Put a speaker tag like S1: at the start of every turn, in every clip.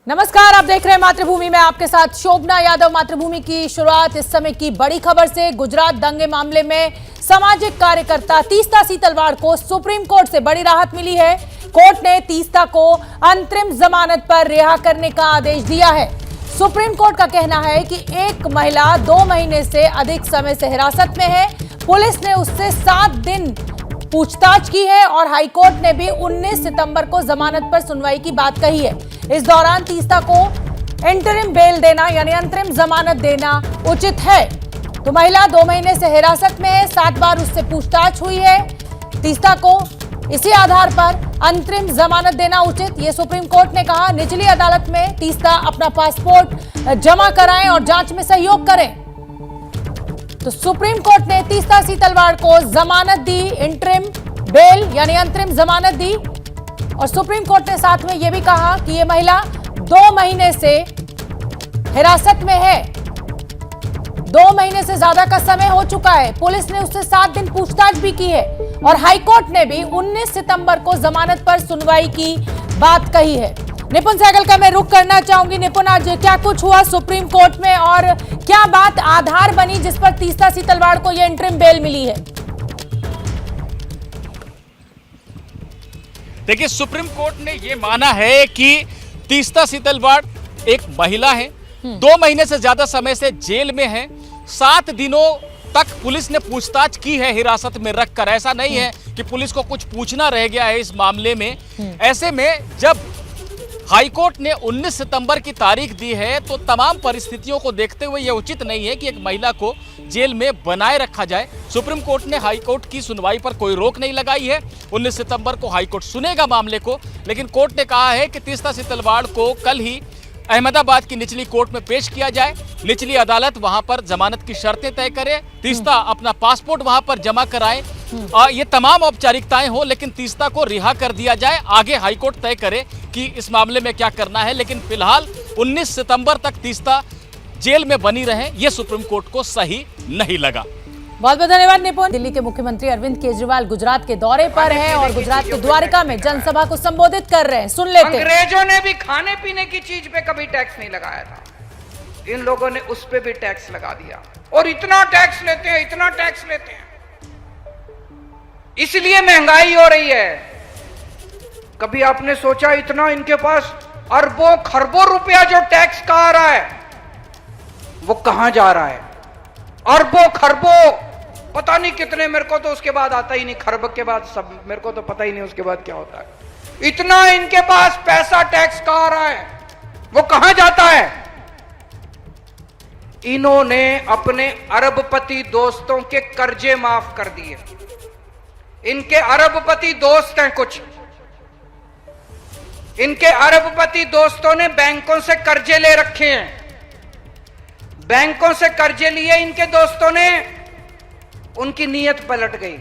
S1: नमस्कार, आप देख रहे हैं मातृभूमि में आपके साथ शोभना यादव। मातृभूमि की शुरुआत इस समय की बड़ी खबर से। गुजरात दंगे मामले में सामाजिक कार्यकर्ता तीस्ता सीतलवाड़ को सुप्रीम कोर्ट से बड़ी राहत मिली है। कोर्ट ने तीस्ता को अंतरिम जमानत पर रिहा करने का आदेश दिया है। सुप्रीम कोर्ट का कहना है कि एक महिला 2 महीने से अधिक समय से हिरासत में है। पुलिस ने उससे 7 दिन पूछताछ की है और हाईकोर्ट ने भी 19 सितंबर को जमानत पर सुनवाई की बात कही है। इस दौरान तीस्ता को इंटरिम बेल देना यानी अंतरिम जमानत देना उचित है। तो महिला 2 महीने से हिरासत में है, 7 बार उससे पूछताछ हुई है। तीस्ता को इसी आधार पर अंतरिम जमानत देना उचित, ये सुप्रीम कोर्ट ने कहा। निचली अदालत में तीस्ता अपना पासपोर्ट जमा कराएं और जांच में सहयोग करें। तो सुप्रीम कोर्ट ने तीस्ता सीतलवाड़ को जमानत दी, इंटरिम बेल यानी अंतरिम जमानत दी। और सुप्रीम कोर्ट ने साथ में यह भी कहा कि यह महिला 2 महीने से हिरासत में है। 2 महीने से ज्यादा का समय हो चुका है। पुलिस ने उससे 7 दिन पूछताछ भी की है और हाईकोर्ट ने भी 19 सितंबर को जमानत पर सुनवाई की बात कही है। निपुण सहगल का मैं रुख करना चाहूंगी। निपुण, आज क्या कुछ हुआ सुप्रीम कोर्ट में और क्या बात आधार बनी जिस पर तीस्ता सीतलवाड़ को यह इंटरिम बेल मिली है?
S2: देखिए, सुप्रीम कोर्ट ने यह माना है कि तीस्ता सीतलवाड़ एक महिला है, 2 महीने से ज्यादा समय से जेल में है। 7 दिनों तक पुलिस ने पूछताछ की है हिरासत में रखकर। ऐसा नहीं है कि पुलिस को कुछ पूछना रह गया है इस मामले में। ऐसे में जब हाईकोर्ट ने 19 सितंबर की तारीख दी है तो तमाम परिस्थितियों को देखते हुए यह उचित नहीं है कि एक महिला को जेल में बनाए रखा जाए। सुप्रीम कोर्ट ने हाईकोर्ट की सुनवाई पर कोई रोक नहीं लगाई है। 19 सितंबर को हाईकोर्ट सुनेगा मामले को, लेकिन कोर्ट ने कहा है कि तीस्ता सीतलवाड़ को कल ही अहमदाबाद की निचली कोर्ट में पेश किया जाए। निचली अदालत वहां पर जमानत की शर्तें तय करे, तीस्ता अपना पासपोर्ट वहां पर जमा कराए, ये तमाम औपचारिकताएं हो, लेकिन तीस्ता को रिहा कर दिया जाए। आगे हाईकोर्ट तय करे कि इस मामले में क्या करना है, लेकिन फिलहाल 19 सितंबर तक तीस्ता जेल में बनी रहे, यह सुप्रीम कोर्ट को सही नहीं लगा।
S1: बहुत बहुत धन्यवाद निपुण। दिल्ली के मुख्यमंत्री अरविंद केजरीवाल गुजरात के दौरे पर हैं और गुजरात के द्वारका में जनसभा को संबोधित कर रहे हैं। सुन लेते हैं।
S3: अंग्रेजों ने भी खाने पीने की चीज पे कभी टैक्स नहीं लगाया था, इन लोगों ने उस पे भी टैक्स लगा दिया और इतना टैक्स लेते हैं, इतना टैक्स लेते हैं, इसलिए महंगाई हो रही है। कभी आपने सोचा इतना इनके पास अरबों खरबों रुपया जो टैक्स का आ रहा है वो कहां जा रहा है? अरबों खरबों, पता नहीं कितने, मेरे को तो उसके बाद आता ही नहीं, खरब के बाद सब मेरे को तो पता ही नहीं उसके बाद क्या होता है। इतना इनके पास पैसा टैक्स का आ रहा है, वो कहां जाता है? इन्होंने अपने अरबपति दोस्तों के कर्जे माफ कर दिए। इनके अरबपति दोस्त हैं कुछ, इनके अरबपति दोस्तों ने बैंकों से कर्जे ले रखे हैं। बैंकों से कर्जे लिए इनके दोस्तों ने, उनकी नीयत पलट गई।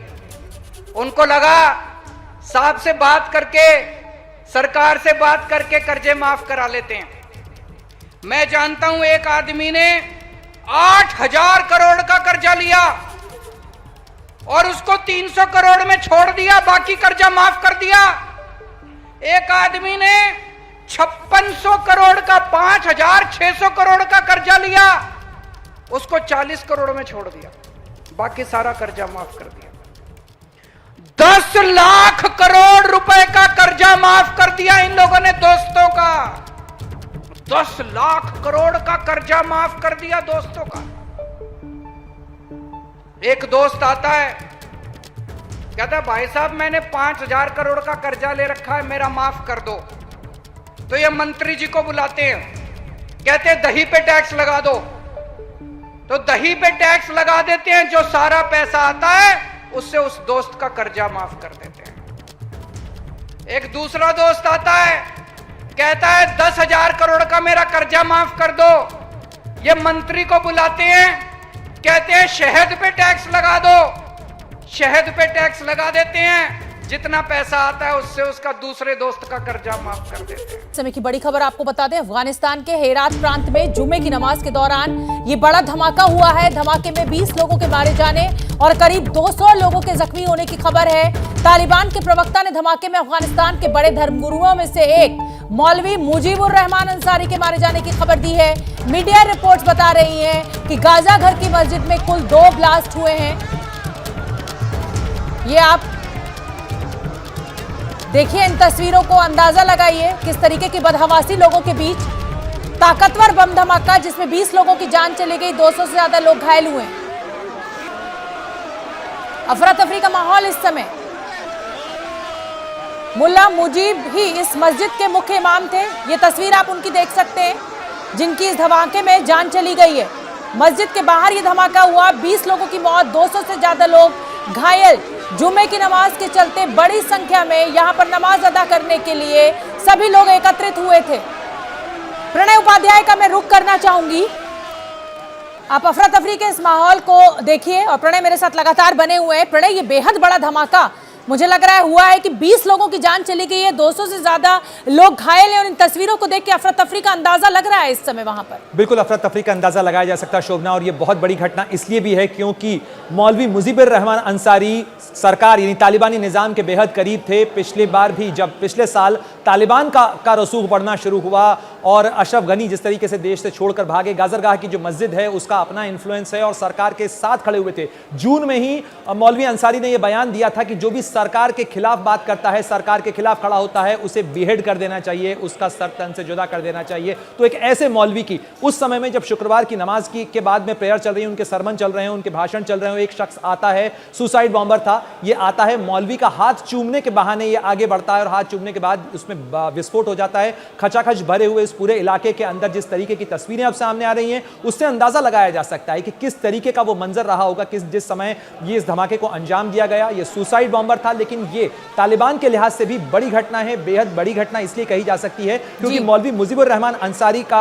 S3: उनको लगा साहब से बात करके, सरकार से बात करके कर्जे माफ करा लेते हैं। मैं जानता हूं एक आदमी ने 8,000 करोड़ का कर्जा लिया और उसको 300 करोड़ में छोड़ दिया, बाकी कर्जा माफ कर दिया। एक आदमी ने 5600 करोड़ का 5,600 करोड़ का कर्जा लिया, उसको 40 करोड़ में छोड़ दिया, बाकी सारा कर्जा माफ कर दिया। 10 लाख करोड़ रुपए का कर्जा माफ कर दिया इन लोगों ने दोस्तों का। 10 लाख करोड़ का कर्जा माफ कर दिया दोस्तों का। एक दोस्त आता है, कहता है भाई साहब मैंने 5,000 करोड़ का कर्जा ले रखा है, मेरा माफ कर दो। तो ये मंत्री जी को बुलाते हैं, कहते हैं दही पे टैक्स लगा दो। तो दही पे टैक्स लगा देते हैं, जो सारा पैसा आता है उससे उस दोस्त का कर्जा माफ कर देते हैं। एक दूसरा दोस्त आता है, कहता है 10,000 करोड़ का मेरा कर्जा माफ कर दो। ये मंत्री को बुलाते हैं, कहते हैं शहद पे टैक्स लगा दो। शहद पे टैक्स लगा देते हैं, जितना पैसा आता है उससे उसका दूसरे दोस्त का कर्जा माफ कर देते हैं।
S1: समय की बड़ी खबर आपको बता दें, अफगानिस्तान के हेरात प्रांत में जुमे की नमाज के दौरान ये बड़ा धमाका हुआ है। धमाके में 20 लोगों के मारे जाने और करीब 200 लोगों के जख्मी होने की खबर है। तालिबान के प्रवक्ता ने धमाके में अफगानिस्तान के बड़े धर्मगुरुओं में से एक मौलवी मुजीबुर रहमान अंसारी के मारे जाने की खबर दी है। मीडिया रिपोर्ट्स बता रही हैं कि गाजा घर की मस्जिद में कुल 2 ब्लास्ट हुए हैं। ये आप देखिए, इन तस्वीरों को अंदाजा लगाइए किस तरीके की बदहवासी लोगों के बीच। ताकतवर बम धमाका जिसमें 20 लोगों की जान चली गई, 200 से ज्यादा लोग घायल हुए। अफरा तफरी का माहौल इस समय। मुल्ला मुजीब ही इस मस्जिद के मुख्य इमाम थे। ये तस्वीर आप उनकी देख सकते हैं, जिनकी इस धमाके में जान चली गई है। मस्जिद के बाहर ये धमाका हुआ, 20 लोगों की मौत, 200 से ज्यादा लोग घायल। जुम्मे की नमाज के चलते बड़ी संख्या में यहां पर नमाज अदा करने के लिए सभी लोग एकत्रित हुए थे। प्रणय उपाध्याय का मैं रुख करना चाहूंगी। आप अफरा तफरी के इस माहौल को देखिए और प्रणय मेरे साथ लगातार बने हुए हैं। प्रणय, ये बेहद बड़ा धमाका मुझे लग रहा है हुआ है कि 20 लोगों की जान चली गई है, 200 से ज्यादा लोग घायल हैं और इन तस्वीरों को देख के अफरा तफरी का अंदाजा लग रहा है इस समय वहां पर।
S4: बिल्कुल अफरा तफरी का अंदाजा लगाया जा सकता है शोभना, और ये बहुत बड़ी घटना इसलिए भी है क्योंकि मौलवी मुजीबुर रहमान अंसारी सरकार यानी तालिबानी निजाम के बेहद करीब थे। पिछली बार भी जब पिछले साल तालिबान का रसूख बढ़ना शुरू हुआ और अशरफ गनी जिस तरीके से देश से छोड़कर भागे, गाजरगाह की जो मस्जिद है उसका अपना इन्फ्लुएंस है और सरकार के साथ खड़े हुए थे। जून में ही मौलवी अंसारी ने यह बयान दिया था कि जो भी सरकार के खिलाफ बात करता है, सरकार के खिलाफ खड़ा होता है, उसे बेहेड कर देना चाहिए, उसका सर तन से जुदा कर देना चाहिए। तो एक ऐसे मौलवी की उस समय में जब शुक्रवार की नमाज के बाद में प्रेयर चल रही है, उनके सरमन चल रहे हैं, उनके भाषण चल रहे हैं, एक शख्स आता है, सुसाइड बॉम्बर था, ये आता है, मौलवी का हाथ चूमने के बहाने ये आगे बढ़ता है और हाथ चूमने के बाद उसमें विस्फोट हो जाता है। खचाखच भरे हुए इस पूरे इलाके के अंदर जिस तरीके की तस्वीरें अब सामने आ रही हैं, उससे अंदाजा लगाया जा सकता है कि किस तरीके का वो मंजर रहा होगा जिस समय ये इस धमाके को अंजाम दिया गया। ये सुसाइड बॉम्बर था, लेकिन ये तालिबान के लिहाज से भी बड़ी घटना है। बेहद बड़ी घटना इसलिए कही जा सकती है क्योंकि मौलवी मुजीबुर रहमान अंसारी का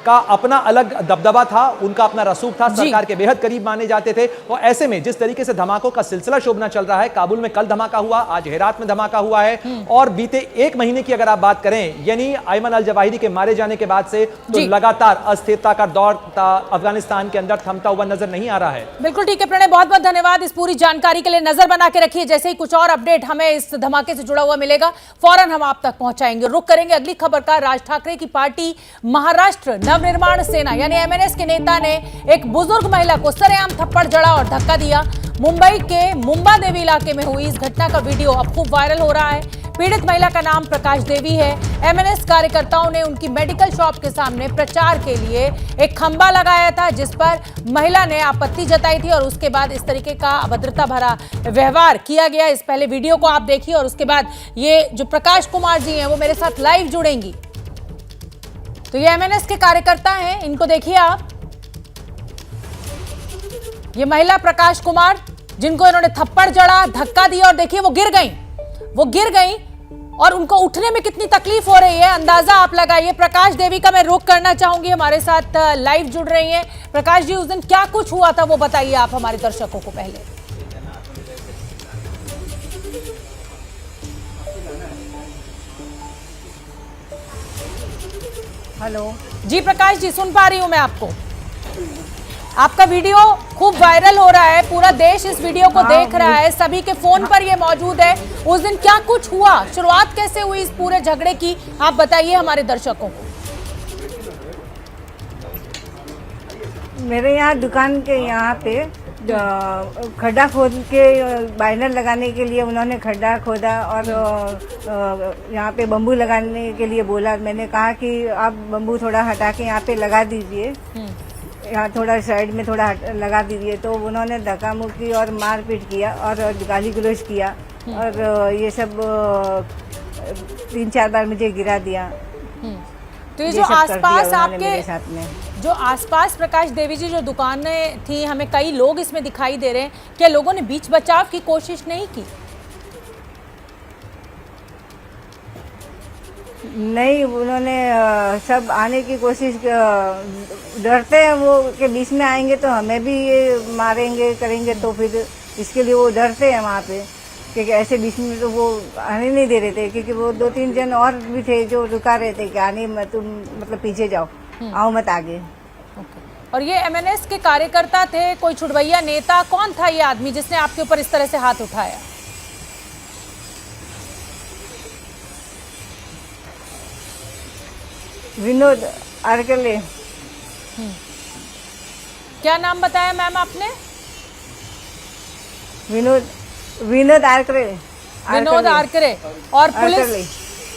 S4: अपना अलग दबदबा था, उनका अपना रसूख था, सरकार के बेहद करीब माने जाते थे। और ऐसे में जिस तरीके से धमाकों का सिलसिला शोभना चल रहा है, काबुल में कल धमाका हुआ, आज हेरात में धमाका हुआ है और बीते 1 महीने की अगर आप बात करें, यानी अयमन अल जवाहिरी के मारे जाने के बाद से तो लगातार अस्थिरता का दौर अफगानिस्तान के अंदर थमता हुआ नजर नहीं आ रहा है।
S1: बिल्कुल ठीक है प्रणय, बहुत बहुत धन्यवाद इस पूरी जानकारी के लिए। नजर बना के रखिए, जैसे ही कुछ और अपडेट हमें इस धमाके से जुड़ा हुआ मिलेगा फौरन हम आप तक पहुंचाएंगे। रुक करेंगे अगली खबर का। राज ठाकरे की पार्टी महाराष्ट्र नवनिर्माण सेना यानी एमएनएस के नेता ने एक बुजुर्ग महिला को सरेआम थप्पड़ जड़ा और धक्का दिया। मुंबई के मुंबा देवी इलाके में हुई इस घटना का वीडियो अब खूब वायरल हो रहा है। पीड़ित महिला का नाम प्रकाश देवी है। एमएनएस कार्यकर्ताओं ने उनकी मेडिकल शॉप के सामने प्रचार के लिए एक खंबा लगाया था, जिस पर महिला ने आपत्ति जताई थी और उसके बाद इस तरीके का अभद्रता भरा व्यवहार किया गया। इस पहले वीडियो को आप देखिए और उसके बाद ये जो प्रकाश कुमार जी हैं वो मेरे साथ लाइव जुड़ेंगी। तो ये एमएनएस के कार्यकर्ता हैं, इनको देखिए आप। ये महिला प्रकाश कुमार जिनको इन्होंने थप्पड़ जड़ा, धक्का दिया और देखिए वो गिर गई और उनको उठने में कितनी तकलीफ हो रही है, अंदाजा आप लगाइए। प्रकाश देवी का मैं रुख करना चाहूंगी, हमारे साथ लाइव जुड़ रही हैं। प्रकाश जी, उस दिन क्या कुछ हुआ था वो बताइए आप हमारे दर्शकों को पहले।
S5: हेलो
S1: जी प्रकाश जी, सुन पा रही हूं मैं आपको। आपका वीडियो खूब वायरल हो रहा है, पूरा देश इस वीडियो को देख रहा है, सभी के फोन पर ये मौजूद है। उस दिन क्या कुछ हुआ, शुरुआत कैसे हुई इस पूरे झगड़े की, आप बताइए हमारे दर्शकों को।
S5: मेरे यहाँ दुकान के यहाँ पे खड्डा खोद के बैनर लगाने के लिए उन्होंने खड्डा खोदा और यहाँ पे बम्बू लगाने के लिए बोला। मैंने कहा कि आप बम्बू थोड़ा हटा के यहाँ पे लगा दीजिए, यहाँ थोड़ा साइड में थोड़ा लगा दीजिए। तो उन्होंने धक्का मुक्की और मारपीट किया और गाली गलौज किया और ये सब 3-4 बार मुझे गिरा दिया।
S1: तो ये जो आसपास आपके
S5: मेरे साथ में
S1: जो आसपास प्रकाश देवी जी जो दुकानें थी, हमें कई लोग इसमें दिखाई दे रहे हैं, क्या लोगों ने बीच बचाव की कोशिश नहीं की?
S5: नहीं, उन्होंने सब आने की कोशिश, डरते हैं वो कि बीच में आएंगे तो हमें भी ये मारेंगे करेंगे, तो फिर इसके लिए वो डरते हैं वहाँ पे, क्योंकि ऐसे बीच में तो वो आने नहीं दे रहे थे, क्योंकि वो 2-3 जन और भी थे जो रुका रहे थे कि आने मत, तुम मतलब पीछे जाओ, आओ मत आगे।
S1: और ये एमएनएस के कार्यकर्ता थे, कोई छुड़वैया नेता, कौन था ये आदमी जिसने आपके ऊपर इस तरह से हाथ उठाया?
S5: विनोद आरकले।
S1: क्या नाम बताया मैम आपने?
S5: विनोद आरकले।
S1: विनोद आरकरे। और
S5: आरकले।
S1: पुलिस,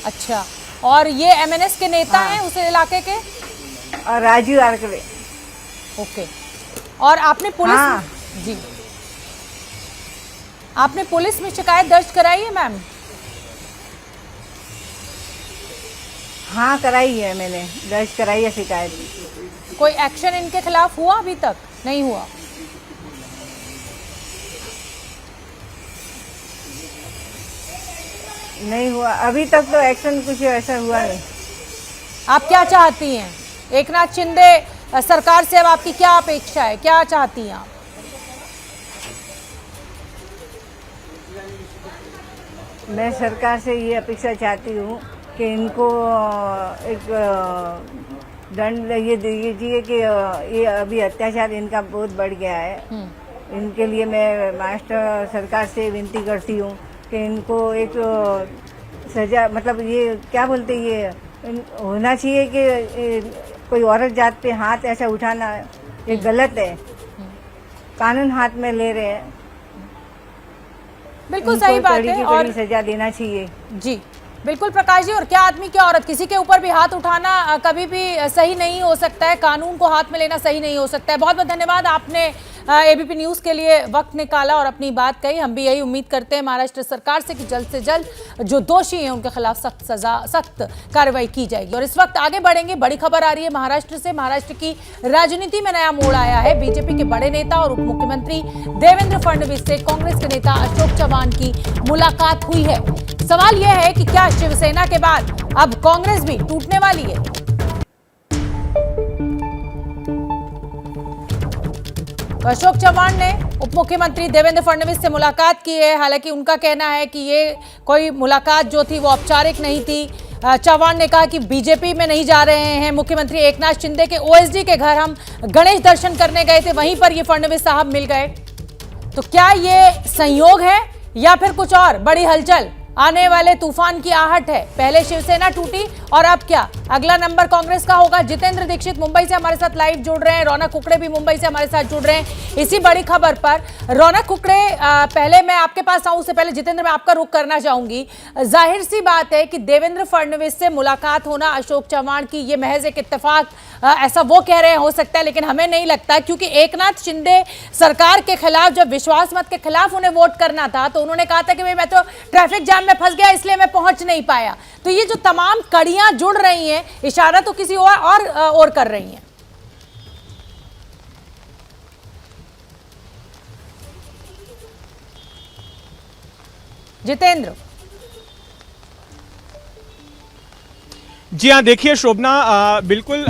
S1: अच्छा, और ये एमएनएस के नेता हैं उस इलाके के?
S5: और राजू आरकले।
S1: ओके। और आपने पुलिस
S5: हाँ।
S1: जी, आपने पुलिस में शिकायत दर्ज कराई है मैम?
S5: हाँ कराई है, मैंने दर्ज कराई है शिकायत।
S1: कोई एक्शन इनके खिलाफ हुआ? अभी तक नहीं हुआ।
S5: नहीं हुआ अभी तक, तो एक्शन कुछ ऐसा हुआ नहीं।
S1: आप क्या चाहती हैं एकनाथ शिंदे सरकार से? अब आपकी क्या अपेक्षा है, क्या चाहती हैं आप?
S5: मैं सरकार से ये अपेक्षा चाहती हूँ कि इनको एक दंड ये दीजिए कि ये अभी अत्याचार इनका बहुत बढ़ गया है। इनके लिए मैं महाराष्ट्र सरकार से विनती करती हूँ कि इनको एक सजा, मतलब ये क्या बोलते, ये होना चाहिए कि कोई औरत जात पे हाथ ऐसा उठाना ये गलत है। कानून हाथ में ले रहे हैं।
S1: बिल्कुल सही बात है। और
S5: सजा देना चाहिए।
S1: जी बिल्कुल प्रकाश जी। और क्या आदमी क्या औरत, किसी के ऊपर भी हाथ उठाना कभी भी सही नहीं हो सकता है, कानून को हाथ में लेना सही नहीं हो सकता है। बहुत बहुत धन्यवाद, आपने एबीपी न्यूज़ के लिए वक्त निकाला और अपनी बात कही। हम भी यही उम्मीद करते हैं महाराष्ट्र सरकार से कि जल्द से जल्द जो दोषी हैं उनके खिलाफ सख्त सजा, सख्त कार्रवाई की जाएगी। और इस वक्त आगे बढ़ेंगे, बड़ी खबर आ रही है महाराष्ट्र से। महाराष्ट्र की राजनीति में नया मोड़ आया है। बीजेपी के बड़े नेता और उप मुख्यमंत्री देवेंद्र फडणवीस से कांग्रेस के नेता अशोक चव्हाण की मुलाकात हुई है। सवाल यह है कि क्या शिवसेना के बाद अब कांग्रेस भी टूटने वाली है? तो अशोक चव्हाण ने उप मुख्यमंत्री देवेंद्र फडणवीस से मुलाकात की है। हालांकि उनका कहना है कि ये कोई मुलाकात जो थी वो औपचारिक नहीं थी। चव्हाण ने कहा कि बीजेपी में नहीं जा रहे हैं। मुख्यमंत्री एकनाथ शिंदे के ओएसडी के घर हम गणेश दर्शन करने गए थे, वहीं पर ये फडणवीस साहब मिल गए। तो क्या ये संयोग है या फिर कुछ और बड़ी हलचल, आने वाले तूफान की आहट है? पहले शिवसेना टूटी और अब क्या? अगला नंबर कांग्रेस का होगा। जितेंद्र दीक्षित मुंबई से हमारे साथ लाइव जुड़ रहे हैं, रौनक कुकड़े भी मुंबई से हमारे साथ जुड़ रहे हैं इसी बड़ी खबर पर। रौनक कुकड़े, पहले मैं आपके पास आऊं उससे पहले जितेंद्र मैं आपका रुख करना चाहूंगी। जाहिर सी बात है कि देवेंद्र फडणवीस से मुलाकात होना अशोक चव्हाण की ये महज एक इत्तेफाक, ऐसा वो कह रहे हैं, हो सकता है, लेकिन हमें नहीं लगता, क्योंकि एकनाथ शिंदे सरकार के खिलाफ, जब विश्वास मत के खिलाफ उन्हें वोट करना था तो उन्होंने कहा था कि भाई मैं तो ट्रैफिक जाम में फंस गया इसलिए मैं पहुंच नहीं पाया। तो ये जो तमाम कड़ियां जुड़ रही हैं, इशारा तो किसी और कर रही हैं। जितेंद्र।
S6: जी हाँ, देखिए शोभना, बिल्कुल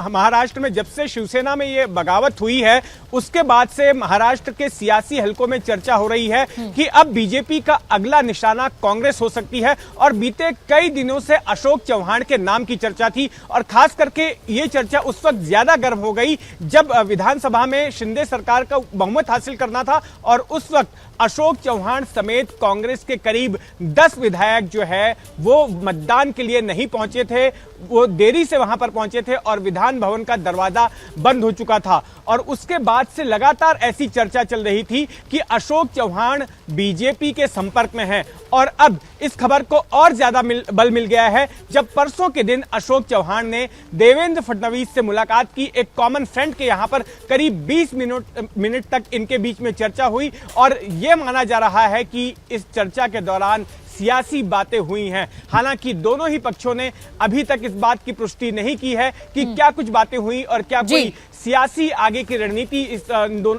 S6: महाराष्ट्र में जब से शिवसेना में ये बगावत हुई है उसके बाद से महाराष्ट्र के सियासी हलकों में चर्चा हो रही है कि अब बीजेपी का अगला निशाना कांग्रेस हो सकती है। और बीते कई दिनों से अशोक चव्हाण के नाम की चर्चा थी और खास करके ये चर्चा उस वक्त ज्यादा गर्म हो गई जब विधानसभा में शिंदे सरकार का बहुमत हासिल करना था और उस वक्त अशोक चव्हाण समेत कांग्रेस के करीब 10 विधायक जो है वो मतदान के लिए नहीं पहुंचे थे। वो देरी से वहां पर पहुंचे थे और विधान भवन का दरवाजा बंद हो चुका था। और उसके बाद से लगातार ऐसी चर्चा चल रही थी कि अशोक चव्हाण बीजेपी के संपर्क में हैं। और अब इस खबर को और ज्यादा बल मिल गया है जब परसों के दिन अशोक चव्हाण ने देवेंद्र फडणवीस से मुलाकात की। एक कॉमन फ्रेंड के यहां पर करीब 20 मिनट तक इनके बीच में चर्चा हुई और यह माना जा रहा है कि इस चर्चा के दौरान सियासी बातें हुई हैं। हालांकि दोनों ही पक्षों ने अभी तक इस बात की पुष्टि नहीं की है कि क्या कुछ बातें हुई और क्या कोई सियासी आगे की रणनीति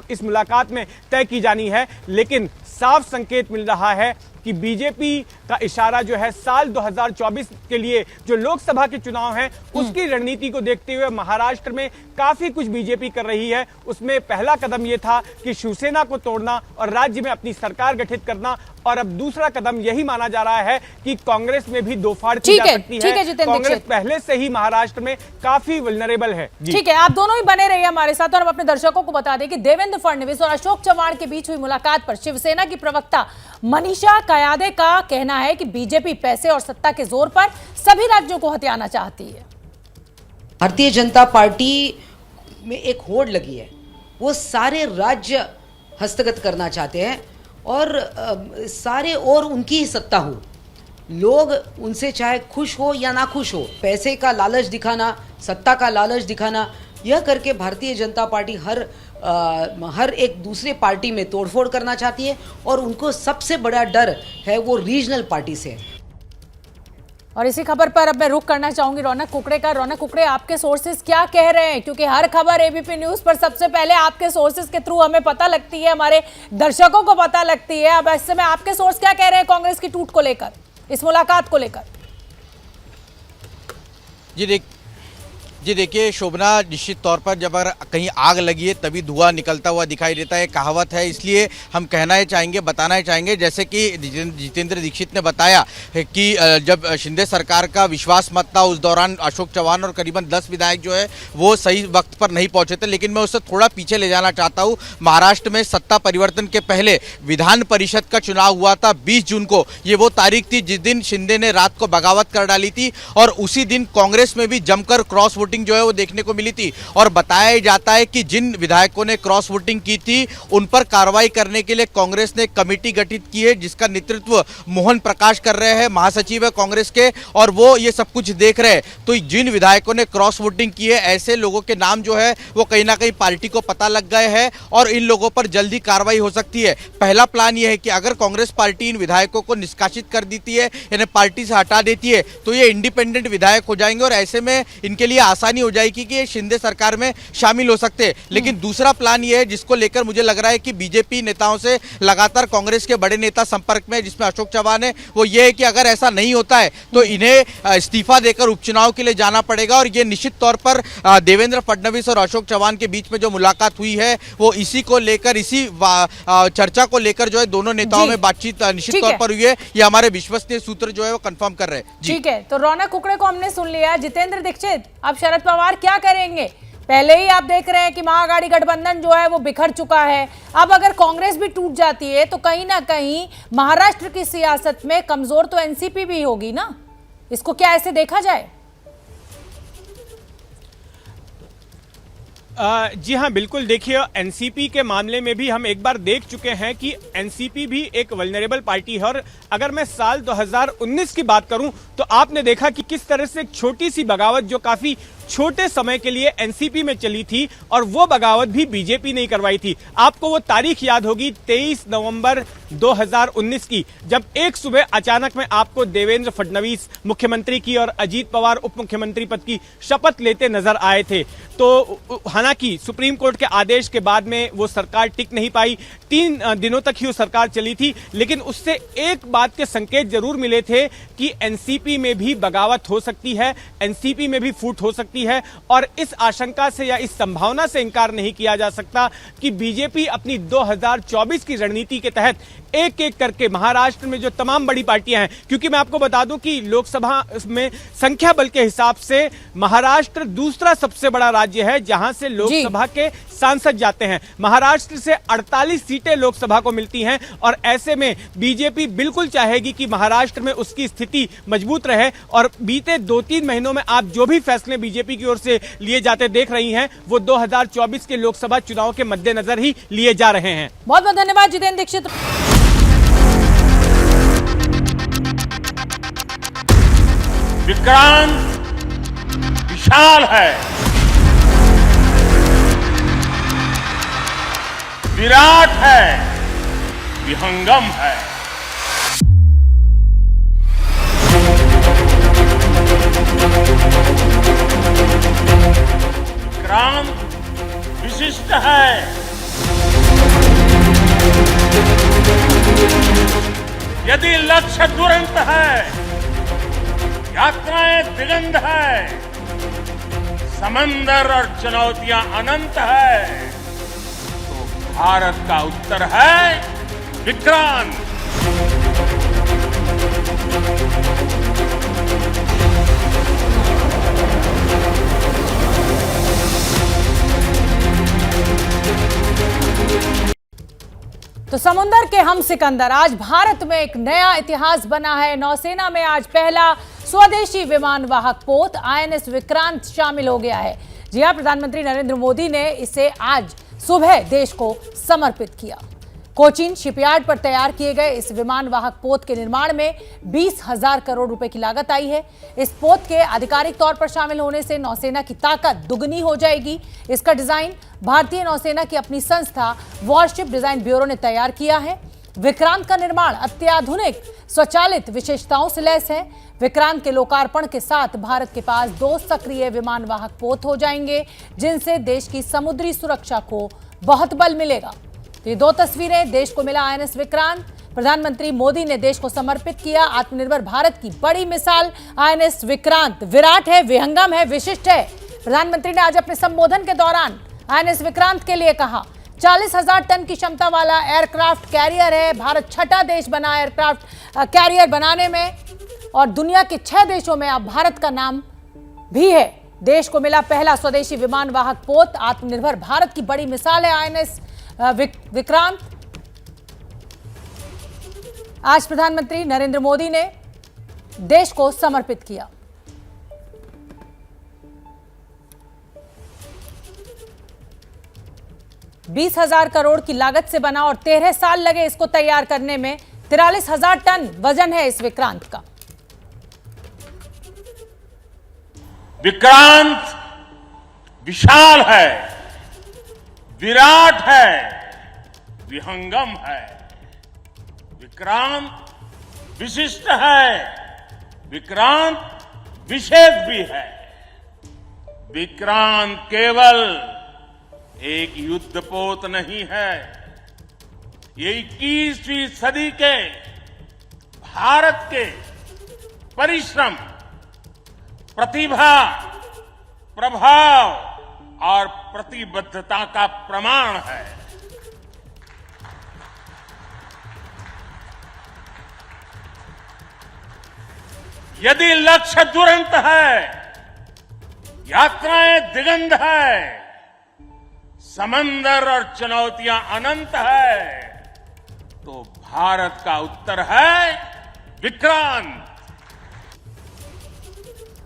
S6: इस मुलाकात में तय की जानी है। लेकिन साफ संकेत मिल रहा है कि बीजेपी का इशारा जो है साल 2024 के लिए जो लोकसभा के चुनाव हैं उसकी रणनीति को देखते हुए महाराष्ट्र में काफी कुछ बीजेपी कर रही है। उसमें पहला कदम यह था कि शिवसेना को तोड़ना और राज्य में अपनी सरकार गठित करना, और अब दूसरा कदम यही माना जा रहा है कि कांग्रेस में भी दो फाड़ की जा सकती है। कांग्रेस पहले से ही महाराष्ट्र में काफी वल्नरेबल है।
S1: ठीक है, आप दोनों ही बने रहिए हमारे साथ और हम अपने दर्शकों को बता दें कि देवेंद्र फडणवीस और अशोक चव्हाण के बीच हुई मुलाकात पर शिवसेना की प्रवक्ता मनीषा कयादे का कहना है कि बीजेपी पैसे और सत्ता के जोर पर सभी राज्यों को हथियाना चाहती है।
S7: भारतीय जनता पार्टी में एक होड़ लगी है, वो सारे राज्य हस्तगत करना चाहते हैं और सारे और उनकी ही सत्ता हो, लोग उनसे चाहे खुश हो या ना खुश हो, पैसे का लालच दिखाना, सत्ता का लालच दिखाना, यह करके भारतीय जनता पार्टी हर एक दूसरे पार्टी में तोड़फोड़ करना चाहती है और उनको सबसे बड़ा डर है वो रीजनल पार्टी से।
S1: और इसी खबर पर अब मैं रुख करना चाहूंगी रौनक कुकड़े का। रौनक कुकड़े, आपके सोर्सेज क्या कह रहे हैं? क्योंकि हर खबर एबीपी न्यूज पर सबसे पहले आपके सोर्सेज के थ्रू हमें पता लगती है, हमारे दर्शकों को पता लगती है। अब ऐसे में आपके सोर्स क्या कह रहे हैं कांग्रेस की टूट को लेकर, इस मुलाकात को लेकर?
S8: जी देखिए शोभना, निश्चित तौर पर जब अगर कहीं आग लगी है तभी धुआं निकलता हुआ दिखाई देता है, कहावत है। इसलिए हम कहना ही चाहेंगे, बताना ही चाहेंगे, जैसे कि जितेंद्र दीक्षित ने बताया है कि जब शिंदे सरकार का विश्वास मत था उस दौरान अशोक चौहान और करीबन 10 विधायक जो है वो सही वक्त पर नहीं पहुंचे थे। लेकिन मैं उससे थोड़ा पीछे ले जाना चाहता हूँ। महाराष्ट्र में सत्ता परिवर्तन के पहले विधान परिषद का चुनाव हुआ था 20 जून को। ये वो तारीख थी जिस दिन शिंदे ने रात को बगावत कर डाली थी और उसी दिन कांग्रेस में भी जमकर क्रॉस वोटिंग जो है वो देखने को मिली थी। और बताया जाता है कि जिन विधायकों ने क्रॉस वोटिंग की थी उन पर कार्रवाई करने के लिए कांग्रेस ने कमेटी गठित की है, जिसका नेतृत्व मोहन प्रकाश कर रहे हैं, महासचिव है कांग्रेस के, और वो ये सब कुछ देख रहे हैं। तो जिन विधायकों ने क्रॉस वोटिंग की है ऐसे लोगों के नाम जो है वो कहीं ना कहीं पार्टी को पता लग गए हैं और इन लोगों पर जल्दी कार्रवाई हो सकती है। पहला प्लान यह है कि अगर कांग्रेस पार्टी इन विधायकों को निष्कासित कर देती है, इन्हें पार्टी से हटा देती है, तो ये इंडिपेंडेंट विधायक हो जाएंगे और ऐसे में इनके लिए आसानी हो जाएगी कि ये शिंदे सरकार में शामिल हो सकते हैं। लेकिन दूसरा प्लान ये है जिसको लेकर मुझे लग रहा है कि बीजेपी नेताओं से लगातार कांग्रेस के बड़े नेता संपर्क में, जिसमें अशोक चौहान है, वो ये है कि अगर ऐसा नहीं होता है तो इन्हें इस्तीफा देकर उपचुनाव के लिए जाना पड़ेगा। और ये निश्चित तौर पर देवेंद्र फडणवीस और अशोक चौहान के बीच में जो मुलाकात हुई है वो इसी को लेकर, इसी चर्चा को लेकर जो है दोनों नेताओं में बातचीत निश्चित तौर पर हुई है। ये हमारे विश्वसनीय सूत्र जो है वो कंफर्म कर रहे हैं।
S1: ठीक है, तो रौनक कुकड़े को हमने सुन लिया। जितेंद्र दीक्षित, अब शरद पवार क्या करेंगे? पहले ही आप देख रहे हैं कि महाअघाड़ी गठबंधन जो है वो बिखर चुका है। अब अगर कांग्रेस भी टूट जाती है तो कहीं ना कहीं महाराष्ट्र की सियासत में कमजोर तो एनसीपी भी होगी ना, इसको क्या ऐसे देखा जाए?
S6: जी हाँ, बिल्कुल। देखिए एनसीपी के मामले में भी हम एक बार देख चुके हैं कि एनसीपी भी एक वल्नरेबल पार्टी है। और अगर मैं साल 2019 की बात करूं तो आपने देखा कि किस तरह से एक छोटी सी बगावत जो काफी छोटे समय के लिए एनसीपी में चली थी और वो बगावत भी बीजेपी ने करवाई थी। आपको वो तारीख याद होगी 23 नवंबर 2019 की, जब एक सुबह अचानक में आपको देवेंद्र फडणवीस मुख्यमंत्री की और अजीत पवार उप मुख्यमंत्री पद की शपथ लेते नजर आए थे। तो हालांकि सुप्रीम कोर्ट के आदेश के बाद में वो सरकार टिक नहीं पाई, 3 दिनों तक ही वो सरकार चली थी। लेकिन उससे एक बात के संकेत जरूर मिले थे कि एनसीपी में भी बगावत हो सकती है, एनसीपी में भी फूट हो सकती है। और इस आशंका से या इस संभावना से इंकार नहीं किया जा सकता कि बीजेपी अपनी 2024 की रणनीति के तहत एक एक करके महाराष्ट्र में जो तमाम बड़ी पार्टियां हैं, क्योंकि मैं आपको बता दूं कि लोकसभा में संख्या बल के हिसाब से महाराष्ट्र दूसरा सबसे बड़ा राज्य है जहां से लोकसभा के सांसद जाते हैं। महाराष्ट्र से 48 सीटें लोकसभा को मिलती हैं और ऐसे में बीजेपी बिल्कुल चाहेगी कि महाराष्ट्र में उसकी स्थिति मजबूत रहे। और बीते 2-3 महीनों में आप जो भी फैसले बीजेपी की ओर से लिए जाते देख रही हैं वो 2024 के लोकसभा चुनाव के मद्देनजर ही लिए जा रहे हैं।
S1: बहुत बहुत धन्यवाद जितेंद्र दीक्षित।
S9: विक्रांत विशाल है, विराट है, विहंगम है। विक्रांत विशिष्ट है, यदि लक्ष्य दुरंत है, यात्राएं दिगंत है, समंदर और चुनौतियां अनंत है, तो भारत का उत्तर है विक्रांत।
S1: तो समुंदर के हम सिकंदर, आज भारत में एक नया इतिहास बना है। नौसेना में आज पहला स्वदेशी विमान वाहक पोत INS विक्रांत शामिल हो गया है। जी हां, प्रधानमंत्री नरेंद्र मोदी ने इसे आज सुबह देश को समर्पित किया। कोचीन शिपयार्ड पर तैयार किए गए इस विमान वाहक पोत के निर्माण में 20,000 करोड़ रुपए की लागत आई है। इस पोत के आधिकारिक तौर पर शामिल होने से नौसेना की ताकत दुगनी हो जाएगी। इसका डिजाइन भारतीय नौसेना की अपनी संस्था वॉरशिप डिजाइन ब्यूरो ने तैयार किया है। विक्रांत का निर्माण अत्याधुनिक स्वचालित विशेषताओं से लैस है। विक्रांत के लोकार्पण के साथ भारत के पास 2 सक्रिय विमान वाहक पोत हो जाएंगे, जिनसे देश की समुद्री सुरक्षा को बहुत बल मिलेगा। ये 2 तस्वीरें देश को मिला INS विक्रांत। प्रधानमंत्री मोदी ने देश को समर्पित किया। आत्मनिर्भर भारत की बड़ी मिसाल INS विक्रांत विराट है, विहंगम है, विशिष्ट है। प्रधानमंत्री ने आज अपने संबोधन के दौरान INS विक्रांत के लिए कहा, 40,000 टन की क्षमता वाला एयरक्राफ्ट कैरियर है। भारत 6ठा देश बना एयरक्राफ्ट कैरियर बनाने में, और दुनिया के 6 देशों में अब भारत का नाम भी है। देश को मिला पहला स्वदेशी विमान वाहक पोत। आत्मनिर्भर भारत की बड़ी मिसाल है INS विक्रांत। आज प्रधानमंत्री नरेंद्र मोदी ने देश को समर्पित किया। $20,000 करोड़ की लागत से बना और 13 साल लगे इसको तैयार करने में। 43,000 टन वजन है इस विक्रांत का।
S9: विक्रांत विशाल है, विराट है, विहंगम है। विक्रांत विशिष्ट है, विक्रांत विशेष भी है। विक्रांत केवल एक युद्धपोत नहीं है, ये 21वीं सदी के भारत के परिश्रम, प्रतिभा, प्रभाव और प्रतिबद्धता का प्रमाण है। यदि लक्ष्य दुरंत है, यात्राएं दिगंत है, समंदर और चुनौतियां अनंत है, तो भारत का उत्तर है विक्रांत।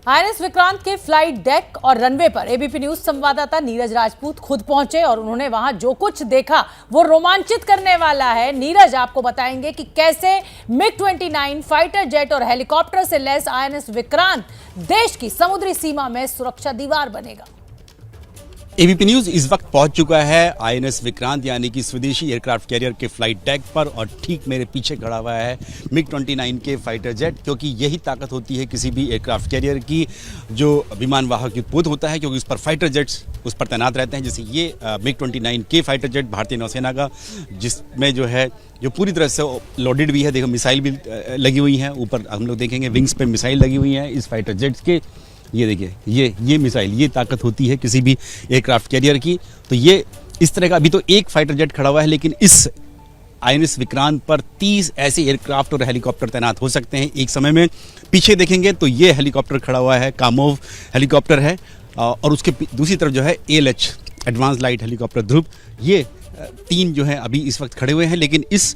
S1: INS विक्रांत के फ्लाइट डेक और रनवे पर ABP न्यूज संवाददाता नीरज राजपूत खुद पहुंचे और उन्होंने वहां जो कुछ देखा वो रोमांचित करने वाला है। नीरज आपको बताएंगे कि कैसे MiG-29 फाइटर जेट और हेलीकॉप्टर से लैस INS विक्रांत देश की समुद्री सीमा में सुरक्षा दीवार बनेगा।
S10: ABP न्यूज इस वक्त पहुंच चुका है INS विक्रांत यानी कि स्वदेशी एयरक्राफ्ट कैरियर के फ्लाइट डेक पर, और ठीक मेरे पीछे खड़ा हुआ है MiG-29 के फाइटर जेट, क्योंकि यही ताकत होती है किसी भी एयरक्राफ्ट कैरियर की, जो विमान वाहक युद्धपोत होता है, क्योंकि उस पर फाइटर जेट्स उस पर तैनात रहते हैं। जैसे ये MiG-29 के फाइटर जेट भारतीय नौसेना का, जिसमें जो पूरी तरह से लोडेड भी है। देखो मिसाइल भी लगी हुई है, ऊपर हम लोग देखेंगे विंग्स पे मिसाइल लगी हुई है इस फाइटर जेट्स के। ये देखिए, ये मिसाइल, ये ताकत होती है किसी भी एयरक्राफ्ट कैरियर की। तो ये इस तरह का अभी तो एक फाइटर जेट खड़ा हुआ है, लेकिन इस INS विक्रांत पर 30 ऐसे एयरक्राफ्ट और हेलीकॉप्टर तैनात हो सकते हैं एक समय में। पीछे देखेंगे तो ये हेलीकॉप्टर खड़ा हुआ है, कामोव हेलीकॉप्टर है, और उसके दूसरी तरफ जो है ALH एडवांस लाइट हेलीकॉप्टर ध्रुव। ये 3 जो है अभी इस वक्त खड़े हुए हैं, लेकिन इस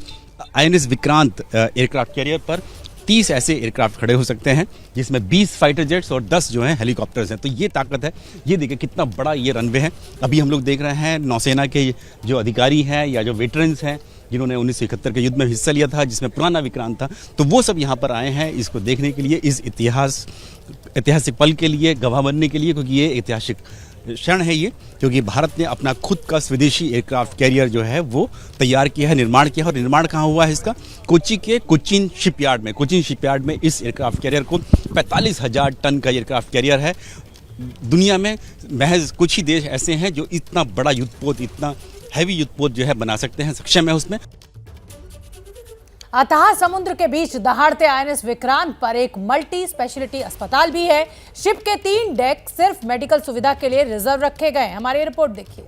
S10: INS विक्रांत एयरक्राफ्ट कैरियर पर 30 ऐसे एयरक्राफ्ट खड़े हो सकते हैं, जिसमें 20 फाइटर जेट्स और 10 जो हैं हेलीकॉप्टर्स हैं। तो ये ताकत है। ये देखिए कितना बड़ा ये रनवे है। अभी हम लोग देख रहे हैं नौसेना के जो अधिकारी हैं या जो वेटरन्स हैं, जिन्होंने 1971 के युद्ध में हिस्सा लिया था, जिसमें पुराना विक्रांत था, तो वो सब यहाँ पर आए हैं इसको देखने के लिए, इस ऐतिहासिक पल के लिए, गवाह बनने के लिए, क्योंकि ये ऐतिहासिक क्षण है ये, क्योंकि भारत ने अपना खुद का स्वदेशी एयरक्राफ्ट कैरियर जो है वो तैयार किया है, निर्माण किया है। और निर्माण कहाँ हुआ है इसका? कोची के कोचीन शिपयार्ड में। कोचीन शिपयार्ड में इस एयरक्राफ्ट कैरियर को 45,000 टन का एयरक्राफ्ट कैरियर है। दुनिया में महज कुछ ही देश ऐसे हैं जो इतना बड़ा युद्धपोत, इतना हैवी युद्धपोत जो है बना सकते हैं, सक्षम है उसमें।
S1: अथाह समुद्र के बीच दहाड़ते INS विक्रांत पर एक मल्टी स्पेशलिटी अस्पताल भी है। शिप के 3 डेक सिर्फ मेडिकल सुविधा के लिए रिजर्व रखे गए। हमारी रिपोर्ट देखिए।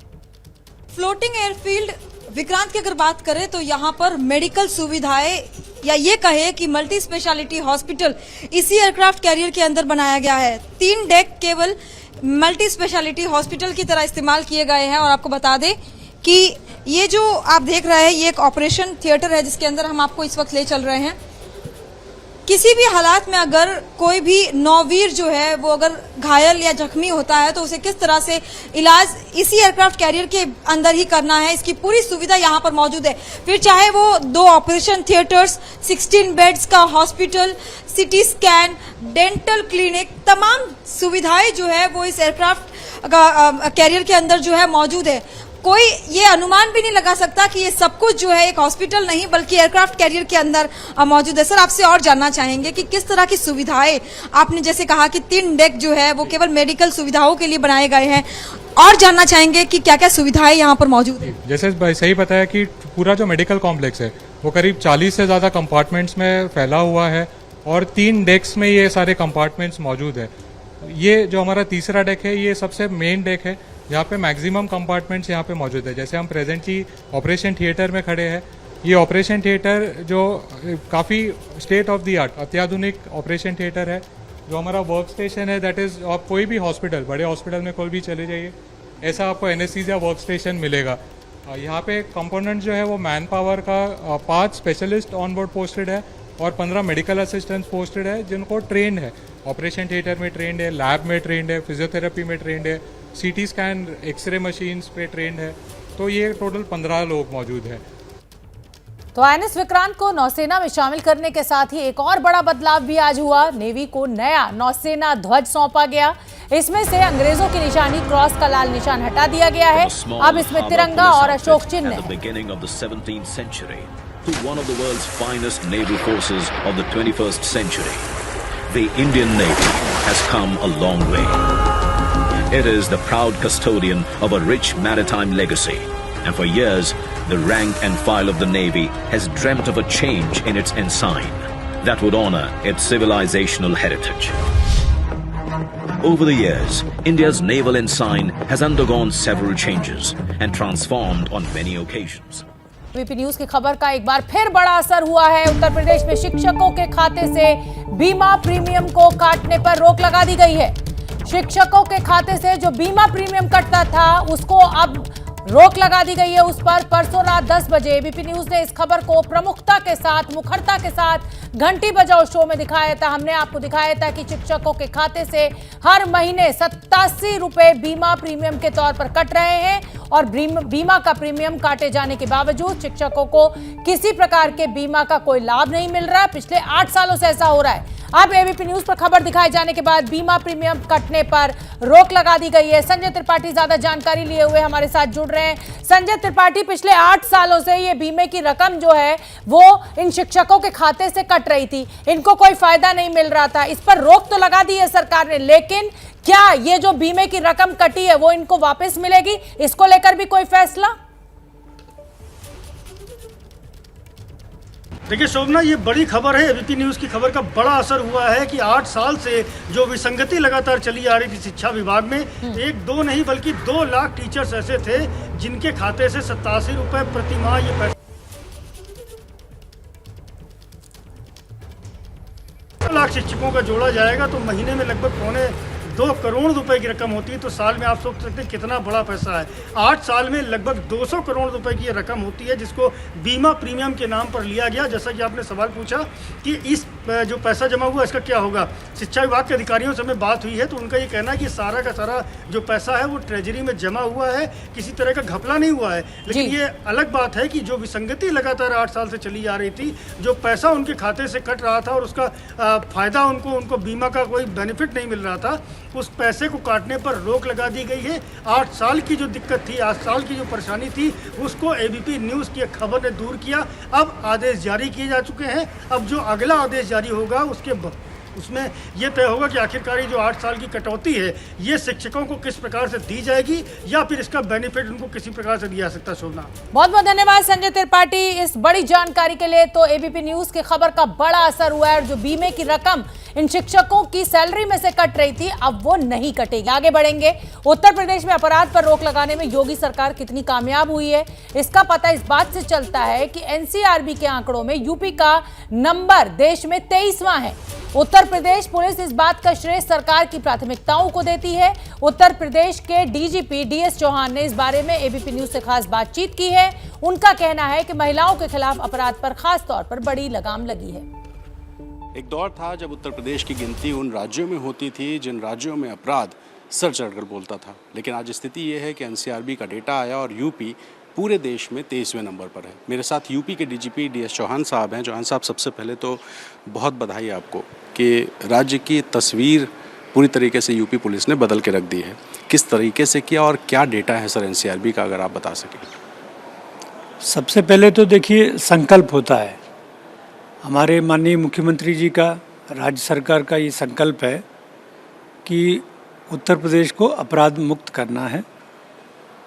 S11: फ्लोटिंग एयरफील्ड विक्रांत की अगर बात करें तो यहाँ पर मेडिकल सुविधाएं, या ये कहे कि मल्टी स्पेशलिटी हॉस्पिटल इसी एयरक्राफ्ट कैरियर के अंदर बनाया गया है। 3 डेक केवल मल्टी स्पेशलिटी हॉस्पिटल की तरह इस्तेमाल किए गए हैं। और आपको बता दें कि ये जो आप देख रहे हैं, ये एक ऑपरेशन थिएटर है, जिसके अंदर हम आपको इस वक्त ले चल रहे हैं, किसी भी हालात में अगर कोई भी नौवीर जो है वो अगर घायल या जख्मी होता है तो उसे किस तरह से इलाज इसी एयरक्राफ्ट कैरियर के अंदर ही करना है, इसकी पूरी सुविधा यहाँ पर मौजूद है। फिर चाहे वो 2 ऑपरेशन थिएटर्स, 16 बेड्स का hospital, CT scan, dental clinic, तमाम सुविधाएं जो है वो इस एयरक्राफ्ट कैरियर के अंदर जो है मौजूद है। कोई ये अनुमान भी नहीं लगा सकता कि ये सब कुछ जो है एक हॉस्पिटल नहीं बल्कि एयरक्राफ्ट कैरियर के अंदर मौजूद है। सर, आपसे और जानना चाहेंगे कि किस तरह की सुविधाएं, आपने जैसे कहा कि 3 डेक जो है वो केवल मेडिकल सुविधाओं के लिए बनाए गए हैं, और जानना चाहेंगे कि क्या क्या सुविधाएं यहाँ पर मौजूद है।
S12: जैसे सही बताया कि पूरा जो मेडिकल कॉम्प्लेक्स है वो करीब 40 से ज़्यादा कंपार्टमेंट्स में फैला हुआ है और 3 डेक्स में ये सारे कंपार्टमेंट्स मौजूद है। ये जो हमारा तीसरा डेक है ये सबसे मेन डेक है, यहाँ पे मैक्सिमम कंपार्टमेंट्स यहाँ पे मौजूद है। जैसे हम प्रेजेंटली ऑपरेशन थिएटर में खड़े हैं, ये ऑपरेशन थिएटर जो काफ़ी स्टेट ऑफ द आर्ट अत्याधुनिक ऑपरेशन थिएटर है। जो हमारा वर्क स्टेशन है दैट इज़, आप कोई भी हॉस्पिटल, बड़े हॉस्पिटल में कोई भी चले जाइए, ऐसा आपको एनेस्थीसिया वर्क स्टेशन मिलेगा। यहाँ पे कंपोनेंट जो है वो मैन पावर का 5 स्पेशलिस्ट ऑन बोर्ड पोस्टेड है और 15 मेडिकल असिस्टेंट्स पोस्टेड है जिनको ट्रेंड है, ऑपरेशन थिएटर में ट्रेंड है, लैब में ट्रेंड है, फिजियोथेरेपी में ट्रेंड है, सीटी स्कैन, एक्सरे मशीन्स पे ट्रेंड है। तो ये टोटल 15 लोग मौजूद है।
S1: तो आईएनएस विक्रांत को नौसेना में शामिल करने के साथ ही एक और बड़ा बदलाव भी आज हुआ। नेवी को नया नौसेना ध्वज सौंपा गया। इसमें से अंग्रेजों की निशानी क्रॉस का लाल निशान हटा दिया गया है। अब इसमें तिरंगा और अशोक चिन्ह है।
S13: One of the world's finest naval forces of the 21st century, the Indian Navy has come a long way. It is the proud custodian of a rich maritime legacy, and for years, the rank and file of the Navy has dreamt of a change in its ensign that would honor its civilizational heritage. Over the years, India's naval ensign has undergone several changes and transformed on many occasions.
S1: VP news की खबर का एक बार फिर बड़ा असर हुआ है। उत्तर प्रदेश में शिक्षकों के खाते से बीमा प्रीमियम को काटने पर रोक लगा दी गई है। शिक्षकों के खाते से जो बीमा प्रीमियम कटता था उसको अब रोक लगा दी गई है उस पर। परसों रात 10 बजे एबीपी न्यूज ने इस खबर को प्रमुखता के साथ, मुखरता के साथ घंटी बजाओ शो में दिखाया था। हमने आपको दिखाया था कि शिक्षकों के खाते से हर महीने 87 रुपए बीमा प्रीमियम के तौर पर कट रहे हैं और बीमा का प्रीमियम काटे जाने के बावजूद शिक्षकों को किसी प्रकार के बीमा का कोई लाभ नहीं मिल रहा है। पिछले 8 सालों से ऐसा हो रहा है। अब एबीपी न्यूज पर खबर दिखाए जाने के बाद बीमा प्रीमियम कटने पर रोक लगा दी गई है। संजय त्रिपाठी ज्यादा जानकारी लिए हुए हमारे साथ जुड़ रहे हैं। संजय त्रिपाठी, पिछले 8 सालों से ये बीमे की रकम जो है वो इन शिक्षकों के खाते से कट रही थी, इनको कोई फायदा नहीं मिल रहा था। इस पर रोक तो लगा दी है सरकार ने, लेकिन क्या ये जो बीमे की रकम कटी है वो इनको वापस मिलेगी, इसको लेकर भी कोई फैसला?
S14: देखिए शोभना, ये बड़ी खबर है। एबीपी न्यूज़ की खबर का बड़ा असर हुआ है कि 8 साल से जो विसंगति लगातार चली आ रही थी शिक्षा विभाग में, 1-2 नहीं बल्कि 2 लाख टीचर्स ऐसे थे जिनके खाते से 87 रुपए प्रति माह ये पैसा 2 लाख शिक्षकों का जोड़ा जाएगा तो महीने में लगभग 2 करोड़ रुपए की रकम होती है। तो साल में आप सोच सकते हैं कितना बड़ा पैसा है। 8 साल में लगभग 200 करोड़ रुपए की रकम होती है जिसको बीमा प्रीमियम के नाम पर लिया गया। जैसा कि आपने सवाल पूछा कि इस जो पैसा जमा हुआ इसका क्या होगा, शिक्षा विभाग के अधिकारियों से हमें बात हुई है तो उनका ये कहना है कि सारा का सारा जो पैसा है वो ट्रेजरी में जमा हुआ है, किसी तरह का घपला नहीं हुआ है। लेकिन ये अलग बात है कि जो विसंगति लगातार 8 साल से चली आ रही थी, जो पैसा उनके खाते से कट रहा था और उसका फायदा उनको बीमा का कोई बेनिफिट नहीं मिल रहा था, उस पैसे को काटने पर रोक लगा दी गई है। 8 साल की जो दिक्कत थी, 8 साल की जो परेशानी थी, उसको एबीपी न्यूज़ की खबर ने दूर किया। अब आदेश जारी किए जा चुके हैं। अब जो अगला आदेश जारी होगा उसमें यह तय होगा कि आखिरकार जो 8 साल की कटौती है ये शिक्षकों को किस प्रकार से दी जाएगी या फिर इसका बेनिफिट उनको किसी प्रकार से दिया जा सकता है। शोभना,
S1: बहुत बहुत धन्यवाद संजय त्रिपाठी इस बड़ी जानकारी के लिए। तो एबीपी न्यूज की खबर का बड़ा असर हुआ है और जो बीमे की रकम इन शिक्षकों की सैलरी में से कट रही थी अब वो नहीं कटेगी। आगे बढ़ेंगे। उत्तर प्रदेश में अपराध पर रोक लगाने में योगी सरकार कितनी कामयाब हुई है, इसका पता इस बात से चलता है कि एनसीआरबी के आंकड़ों में यूपी का नंबर देश में 23वां है। उत्तर प्रदेश पुलिस इस बात का श्रेय सरकार की प्राथमिकताओं को देती है। उत्तर प्रदेश के डीजीपी डीएस चौहान ने इस बारे में एबीपी न्यूज से खास बातचीत की है। उनका कहना है कि महिलाओं के खिलाफ अपराध पर खास तौर पर बड़ी लगाम लगी है।
S15: एक दौर था जब उत्तर प्रदेश की गिनती उन राज्यों में होती थी जिन राज्यों में अपराध सर चढ़कर बोलता था, लेकिन आज स्थिति ये है कि एनसीआरबी का डेटा आया और यूपी पूरे देश में 23वें नंबर पर है। मेरे साथ यूपी के डीजीपी डीएस चौहान साहब हैं। चौहान साहब, सबसे पहले तो बहुत बधाई आपको कि राज्य की तस्वीर पूरी तरीके से यूपी पुलिस ने बदल के रख दी है। किस तरीके से किया और क्या डेटा है सर एनसीआरबी का, अगर आप बता सकें।
S16: सबसे पहले तो देखिए, संकल्प होता है। हमारे माननीय मुख्यमंत्री जी का, राज्य सरकार का ये संकल्प है कि उत्तर प्रदेश को अपराध मुक्त करना है।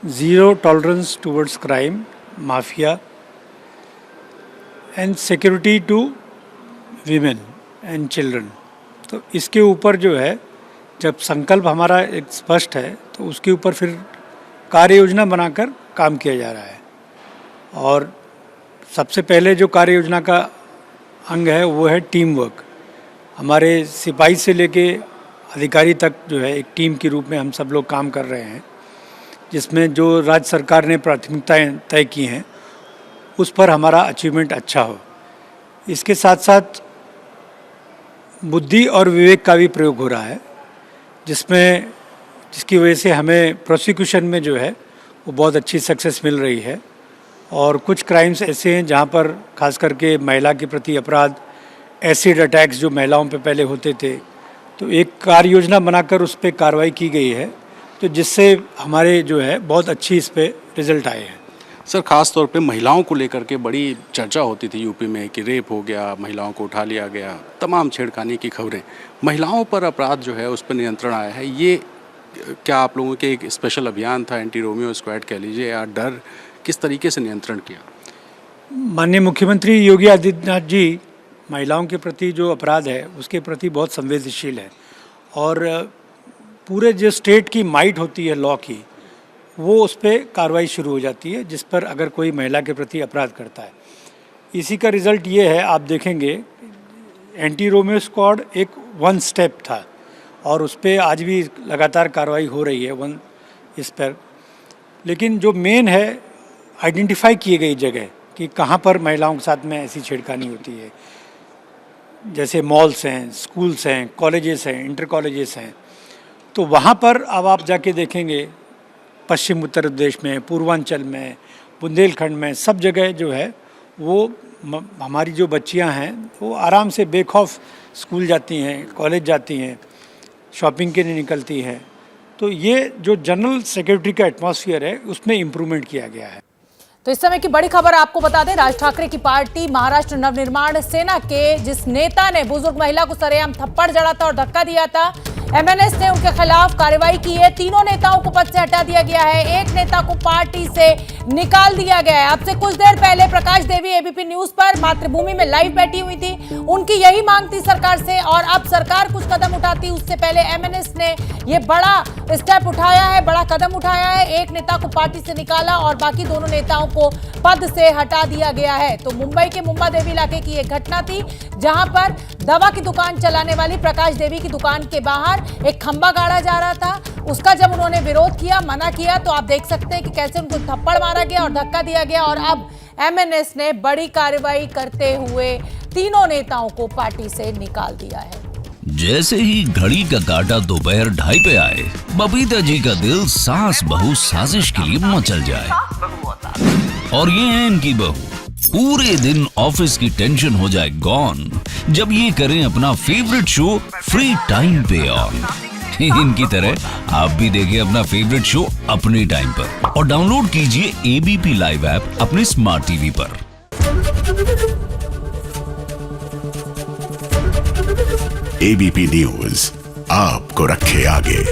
S16: Zero tolerance towards crime, mafia and security to women and children. तो इसके ऊपर जो है, जब संकल्प हमारा एक स्पष्ट है तो उसके ऊपर फिर कार्य योजना बनाकर काम किया जा रहा है। और सबसे पहले जो कार्य योजना का अंग है वो है टीम वर्क। हमारे सिपाही से लेके अधिकारी तक जो है एक टीम के रूप में हम सब लोग काम कर रहे हैं, जिसमें जो राज्य सरकार ने प्राथमिकताएं तय की हैं उस पर हमारा अचीवमेंट अच्छा हो। इसके साथ साथ बुद्धि और विवेक का भी प्रयोग हो रहा है, जिसकी वजह से हमें प्रोसिक्यूशन में जो है वो बहुत अच्छी सक्सेस मिल रही है। और कुछ क्राइम्स ऐसे हैं जहाँ पर खास करके महिला के प्रति अपराध, एसिड अटैक्स जो महिलाओं पे पहले होते थे, तो एक कार्य योजना बनाकर उस पर कार्रवाई की गई है, तो जिससे हमारे जो है बहुत अच्छी इस पे रिजल्ट आए हैं।
S15: सर, खास तौर पे महिलाओं को लेकर के बड़ी चर्चा होती थी यूपी में कि रेप हो गया, महिलाओं को उठा लिया गया, तमाम छेड़खानी की खबरें। महिलाओं पर अपराध जो है उस पर नियंत्रण आया है। ये क्या आप लोगों के एक स्पेशल अभियान था, एंटी रोमियो स्क्वाड कह लीजिए, या डर, किस तरीके से नियंत्रण किया?
S16: माननीय मुख्यमंत्री योगी आदित्यनाथ जी महिलाओं के प्रति जो अपराध है उसके प्रति बहुत संवेदनशील है। और पूरे जो स्टेट की माइट होती है लॉ की, वो उस पर कार्रवाई शुरू हो जाती है जिस पर अगर कोई महिला के प्रति अपराध करता है। इसी का रिज़ल्ट ये है, आप देखेंगे एंटी रोमियो स्क्वाड एक वन स्टेप था और उस पर आज भी लगातार कार्रवाई हो रही है इस पर। लेकिन जो मेन है, आइडेंटिफाई किए गई जगह कि कहाँ पर महिलाओं के साथ में ऐसी छेड़खानी होती है, जैसे मॉल्स हैं, स्कूल्स हैं, कॉलेजेस हैं, इंटर कॉलेजेस हैं, तो वहाँ पर अब आप जाके देखेंगे पश्चिम उत्तर प्रदेश में, पूर्वांचल में, बुंदेलखंड में, सब जगह जो है वो हमारी जो बच्चियाँ हैं वो आराम से बेखौफ स्कूल जाती हैं, कॉलेज जाती हैं, शॉपिंग के लिए निकलती हैं। तो ये जो जनरल सिक्योरिटी का एटमॉस्फेयर है उसमें इम्प्रूवमेंट किया गया है।
S1: तो इस समय की बड़ी खबर आपको बता दें, राज ठाकरे की पार्टी महाराष्ट्र नवनिर्माण सेना के जिस नेता ने बुजुर्ग महिला को सरेआम थप्पड़ जड़ा था और धक्का दिया था, एमएनएस ने उनके खिलाफ कार्रवाई की है। तीनों नेताओं को पद से हटा दिया गया है, एक नेता को पार्टी से निकाल दिया गया है। अब से कुछ देर पहले प्रकाश देवी एबीपी न्यूज पर मातृभूमि में लाइव बैठी हुई थी, उनकी यही मांग थी सरकार से, और अब सरकार कुछ कदम उठाती उससे पहले एमएनएस ने ये बड़ा स्टेप उठाया है, बड़ा कदम उठाया है। एक नेता को पार्टी से निकाला और बाकी दोनों नेताओं को पद से हटा दिया गया है। तो मुंबई के मुंबा देवी इलाके की एक घटना थी जहां पर दवा की दुकान चलाने वाली प्रकाश देवी की दुकान के बाहर एक खंबा गाड़ा जा रहा था। उसका जब उन्होंने विरोध किया, मना किया, तो आप देख सकते हैं कि कैसे उनको थप्पड़ मारा गया और धक्का दिया गया। और अब एमएनएस ने बड़ी कार्रवाई करते हुए तीनों नेताओं को पार्टी से निकाल दिया है।
S17: जैसे ही घड़ी का काटा दोपहर 2:30 पे आए, बबीता जी का दिल सास बहू साजिश के लिए मचल जाए। और ये है इनकी बहू, पूरे दिन ऑफिस की टेंशन हो जाए गॉन जब ये करें अपना फेवरेट शो फ्री टाइम पे ऑन। इनकी तरह आप भी देखिए अपना फेवरेट शो अपने टाइम पर और डाउनलोड कीजिए एबीपी लाइव ऐप अपने स्मार्ट टीवी पर।
S18: एबीपी न्यूज आपको रखे आगे।